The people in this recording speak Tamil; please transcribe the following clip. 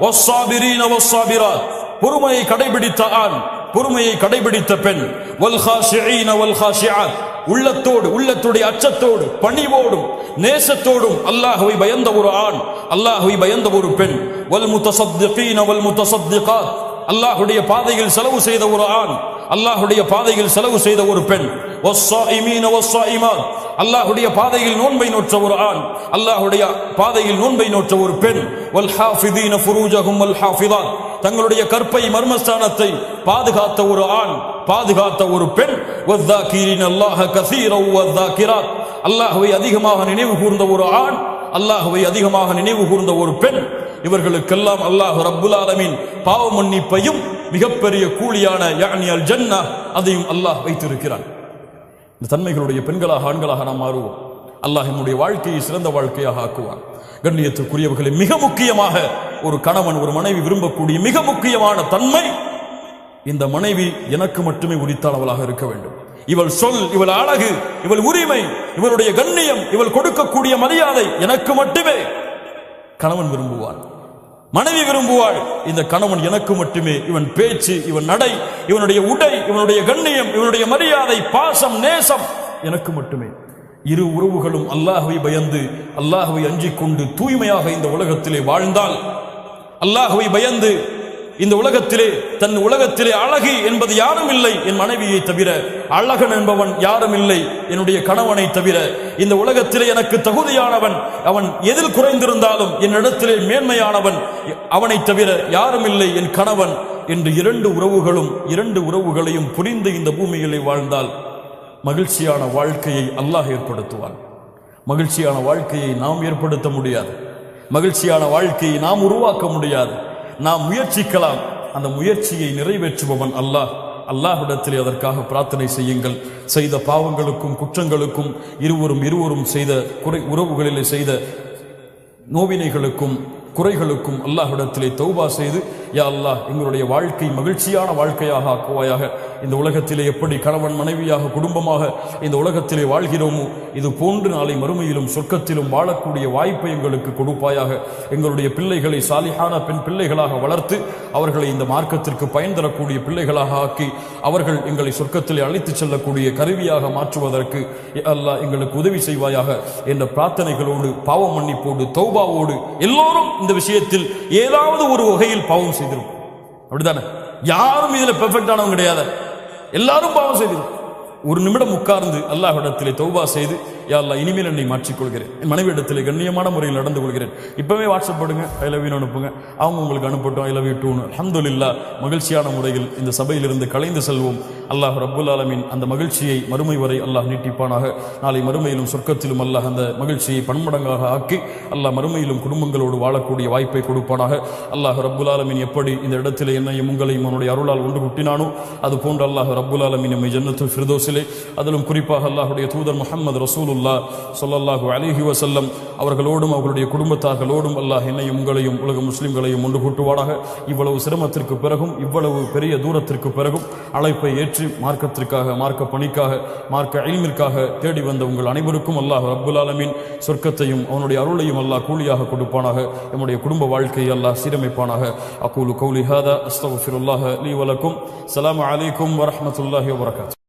வஸ்ஸாபிரீன வஸ்ஸாபிராத், பொறுமையை கடைபிடித்த ஆண், பொறுமையை கடைபிடித்த பெண், வல் காஷிஈன வல் காஷிஆத், உள்ளத்தோடு உள்ளத்துடைய அச்சத்தோடு பணிவோடும் நேசத்தோடும் அல்லாஹ்வை பயந்த ஒரு ஆண், அல்லாஹ்வை பயந்த ஒரு பெண், வல் முத்தஸத்திகீன வல் முத்தஸத்திகாத், அல்லாஹ்வுடைய பாதையில் செலவு செய்த ஒரு ஆண், அல்லாஹ்வுடைய பாதையில் செலவு செய்த ஒரு பெண், வஸ்ஸாயிமீன வஸ்ஸாயிமாத், அல்லாஹ்வுடைய பாதையில் நோன்பை நோற்ற ஒரு ஆண், அல்லாஹ்வுடைய பாதையில் நோன்பை நோற்ற ஒரு பெண், வல் ஹாஃபிதீன ஃபுரூஜஹும் வல் ஹாஃபிதாத், தங்களுடைய கற்பை மர்மஸ்தானத்தை பாதுகாத்த ஒரு ஆண், பாதுகாத்த ஒரு பெண், வஸ்ஸாகிரீன அல்லாஹ கஸீரன் வஸ்ஸாகிராத், அல்லாஹ்வை அதிகமாக நினைவு கூர்ந்த ஒரு ஆண், அல்லாஹ்வை அதிகமாக நினைவு கூர்ந்த ஒரு பெண். இவர்களுக்கெல்லாம் அல்லாஹ் ரப்புல் ஆலமீன் பாவ மன்னிப்பையும் மிகப்பெரிய கூலியான யானி அல் ஜன்னா அதையும் அல்லாஹ் வைத்திருக்கிறான். இந்த தன்மைகளுடைய பெண்களாக ஆண்களாக நாம் மாறுவோம். அல்லாஹ் நம்முடைய வாழ்க்கையை சிறந்த வாழ்க்கையாக ஆக்குவான். கண்ணியத்துக்குரியவர்களை, மிக முக்கியமாக ஒரு கணவன் ஒரு மனைவி விரும்பக்கூடிய மிக முக்கியமான தன்மை, இந்த மனைவி எனக்கு மட்டுமே உரித்தானவளாக இருக்க வேண்டும். இவள் சொல், இவள் அழகு, இவள் உரிமை, இவளுடைய கண்ணியம், இவள் கொடுக்கக்கூடிய மரியாதை எனக்கு மட்டுமே கணவன் விரும்புவான், மனைவி விரும்புவாள். இந்த கணவன் எனக்கு மட்டுமே, இவன் பேச்சு, இவன் நடை, இவனுடைய உடை, இவனுடைய கண்ணியம், இவனுடைய மரியாதை, பாசம், நேசம் எனக்கு மட்டுமே. இரு உறவுகளும் அல்லாஹ்வை பயந்து அல்லாஹ்வை அஞ்சிக் கொண்டு தூய்மையாக இந்த உலகத்திலே வாழ்ந்தால், அல்லாஹ்வை பயந்து இந்த உலகத்திலே தன் உலகத்திலே அழகு என்பது யாரும் இல்லை என் மனைவியை தவிர, அழகன் என்பவன் யாரும் இல்லை என்னுடைய கணவனை தவிர, இந்த உலகத்திலே எனக்கு தகுதியானவன், அவன் எதில் குறைந்திருந்தாலும் என்னிடத்திலே மேன்மையானவன் அவனை தவிர யாரும் இல்லை என் கணவன் என்று இரண்டு உறவுகளையும் புரிந்து இந்த பூமியிலே வாழ்ந்தால் மகிழ்ச்சியான வாழ்க்கையை அல்லாஹ் ஏற்படுத்துவான். மகிழ்ச்சியான வாழ்க்கையை நாம் ஏற்படுத்த முடியாது, மகிழ்ச்சியான வாழ்க்கையை நாம் உருவாக்க முடியாது. நாம் முயற்சிக்கலாம், அந்த முயற்சியை நிறைவேற்றுபவன் அல்லாஹ். அல்லாஹ்விடத்திலே அதற்காக பிரார்த்தனை செய்யுங்கள். செய்த பாவங்களுக்கும் குற்றங்களுக்கும் இருவரும் செய்த உறவுகளிலே செய்த நோவினைகளுக்கும் குறைகளுக்கும் அல்லாஹ்விடத்திலே தௌபா செய்து, யா அல்லாஹ் எங்களுடைய வாழ்க்கை மகிழ்ச்சியான வாழ்க்கையாக ஆக்குவாயாக. இந்த உலகத்திலே எப்படி கணவன் மனைவியாக குடும்பமாக இந்த உலகத்திலே வாழ்கிறோமோ இது போன்று நாளை மறுமையிலும் சொர்க்கத்திலும் வாழக்கூடிய வாய்ப்பை எங்களுக்கு கொடுப்பாயாக. எங்களுடைய பிள்ளைகளை சாலிஹான பெண் பிள்ளைகளாக வளர்த்து அவர்களை இந்த மார்க்கத்திற்கு பயன் தரக்கூடிய பிள்ளைகளாக ஆக்கி அவர்கள் எங்களை சொர்க்கத்திலே அழைத்துச் செல்லக்கூடிய கருவியாக மாற்றுவதற்கு அல்லாஹ் எங்களுக்கு உதவி செய்வாயாக என்ற பிரார்த்தனைகளோடு, பாவ மன்னிப்போடு, தௌபாவோடு, எல்லோரும் இந்த விஷயத்தில் ஏதாவது ஒரு வகையில் பாவம் செய்திருக்கும். அப்படித்தானே? யாரும் இதுல பெர்ஃபெக்ட் ஆனவங்க கிடையாது, எல்லாரும் பாவம் செய்திருக்கும். ஒரு நிமிடம் உட்கார்ந்து அல்லாஹ்விடத்திலே தௌபா செய்து, யா அல்லாஹ் இனிமேல் என்னை மாற்றிக்கொள்கிறேன், என் மனைவி இடத்திலே கண்ணியமான முறையில் நடந்து கொள்கிறேன். இப்பவே வாட்ஸ்அப் பண்ணுங்க, ஐ லவ் யூ அனுப்புங்க, அவங்க உங்களுக்கு அனுப்பட்டும், ஐ லவ் யூ டூ. அல்ஹம்துலில்லாஹ், மகிழ்ச்சியான முறையில் இந்த சபையிலிருந்து கலைந்து செல்வோம். அல்லாஹ் ரப்புல் ஆலமீன் அந்த மகிழ்ச்சியை மறுமை வரை அல்லாஹ் நீட்டிப்பானாக. நாளை மறுமையிலும் சொர்க்கத்திலும் அல்லாஹ் அந்த மகிழ்ச்சியை பன்மடங்காக ஆக்கி அல்லாஹ் மறுமையிலும் குடும்பங்களோடு வாழக்கூடிய வாய்ப்பை கொடுப்பானாக. அல்லாஹ் ரப்புல் ஆலமீன் எப்படி இந்த இடத்திலே என்னையும் உங்களையும் அவனுடைய அருளால் ஒன்று கூட்டினானோ அது போன்று அல்லாஹ் ரப்புல் ஆலமீன் நம்மை ஜன்னத்துல் ஃபிர்தௌஸிலே, அதிலும் குறிப்பாக அல்லாஹ்வுடைய தூதர் முஹம்மது ரசூலுல்லாஹ் ஸல்லல்லாஹு அலைஹி வஸல்லம் அவர்களோடும் அவர்களுடைய குடும்பத்தார்களோடும் அல்லாஹ் என்னையும் உங்களையும் உலக முஸ்லிம்களையும் ஒன்று கூட்டுவானாக. இவ்வளவு சிரமத்திற்கு பிறகும், இவ்வளவு பெரிய தூரத்திற்கு பிறகும் அழைப்பை ஏற்று மார்க்கத்திற்காக, மார்க்க பணிக்காக, மார்க்க இல்மிற்காக தேடி வந்த உங்கள் அனைவருக்கும் அல்லாஹ் ரப்புல் ஆலமீன் சொர்க்கத்தையும் அவனுடைய அருளையும் அல்லாஹ் கூலியாக கொடுப்பானாக. நம்முடைய குடும்ப வாழ்க்கையை அல்லாஹ் சீரமைப்பானாக. அகூலு கௌலி ஹாதா அஸ்தக்ஃபிருல்லாஹ லீ வலக்கும். ஸலாமு அலைக்கும் வரஹ்மத்துல்லாஹி வபரகாத்துஹு.